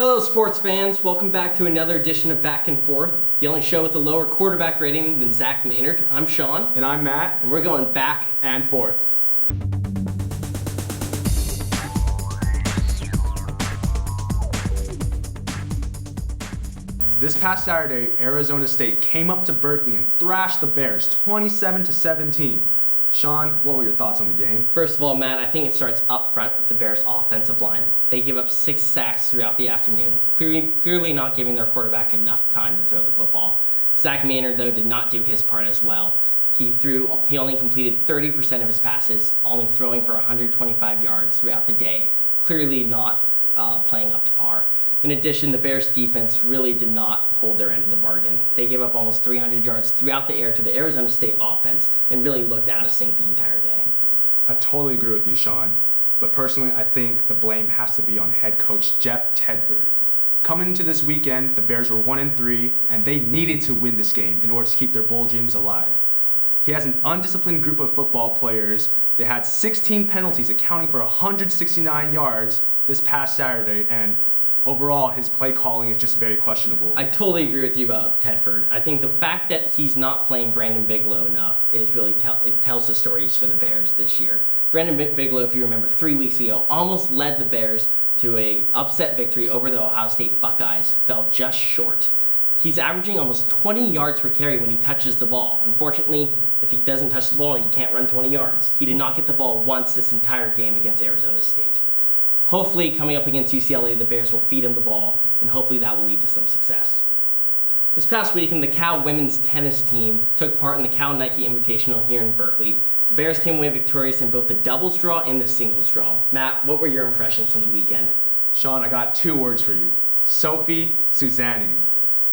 Hello, sports fans. Welcome back to another edition of Back and Forth, the only show with a lower quarterback rating than Zach Maynard. I'm Sean. And I'm Matt. And we're going back and forth. This past Saturday, Arizona State came up to Berkeley and thrashed the Bears 27-17. Sean, what were your thoughts on the game? First of all, Matt, I think it starts up front with the Bears' offensive line. They give up 6 sacks throughout the afternoon, clearly not giving their quarterback enough time to throw the football. Zach Maynard, though, did not do his part as well. He only completed 30% of his passes, only throwing for 125 yards throughout the day, clearly not playing up to par. In addition, the Bears' defense really did not hold their end of the bargain. They gave up almost 300 yards throughout the air to the Arizona State offense and really looked out of sync the entire day. I totally agree with you, Sean. But personally, I think the blame has to be on head coach Jeff Tedford. Coming into this weekend, the Bears were 1-3, and they needed to win this game in order to keep their bowl dreams alive. He has an undisciplined group of football players. They had 16 penalties, accounting for 169 yards this past Saturday, and overall, his play calling is just very questionable. I totally agree with you about Tedford. I think the fact that he's not playing Brandon Bigelow enough is really it tells the stories for the Bears this year. Brandon Bigelow, if you remember, 3 weeks ago, almost led the Bears to a upset victory over the Ohio State Buckeyes, fell just short. He's averaging almost 20 yards per carry when he touches the ball. Unfortunately, if he doesn't touch the ball, he can't run 20 yards. He did not get the ball once this entire game against Arizona State. Hopefully, coming up against UCLA, the Bears will feed him the ball, and hopefully that will lead to some success. This past weekend, the Cal women's tennis team took part in the Cal Nike Invitational here in Berkeley. The Bears came away victorious in both the doubles draw and the singles draw. Matt, what were your impressions from the weekend? Sean, I got 2 words for you. Sophie Susani.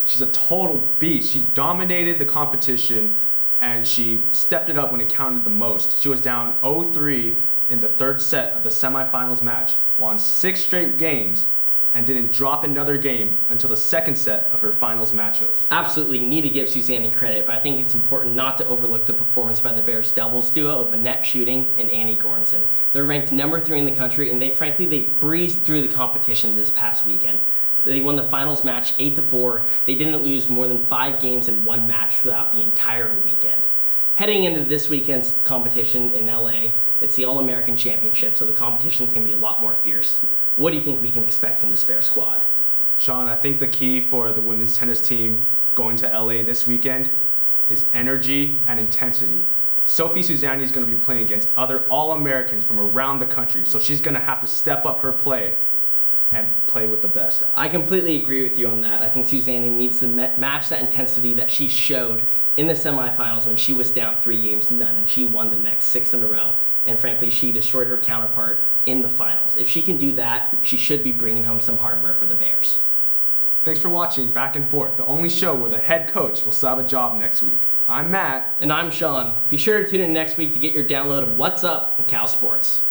She's a total beast. She dominated the competition, and she stepped it up when it counted the most. She was down 0-3 in the third set of the semifinals match, won 6 straight games, and didn't drop another game until the second set of her finals matchup. Absolutely need to give Suzanne credit, but I think it's important not to overlook the performance by the Bears doubles duo of Annette Shooting and Annie Goranson. They're ranked number 3 in the country, and they breezed through the competition this past weekend. They won the finals match 8-4. They didn't lose more than 5 games in one match throughout the entire weekend. Heading into this weekend's competition in LA, it's the All-American Championship, so the competition's going to be a lot more fierce. What do you think we can expect from this Bear squad? Sean, I think the key for the women's tennis team going to LA this weekend is energy and intensity. Sophie Susani is going to be playing against other All-Americans from around the country, so she's going to have to step up her play and play with the best. I completely agree with you on that. I think Susani needs to match that intensity that she showed in the semifinals when she was down 3 games to none and she won the next 6 in a row. And frankly, she destroyed her counterpart in the finals. If she can do that, she should be bringing home some hardware for the Bears. Thanks for watching Back and Forth, the only show where the head coach will still have a job next week. I'm Matt. And I'm Sean. Be sure to tune in next week to get your download of What's Up in Cal Sports.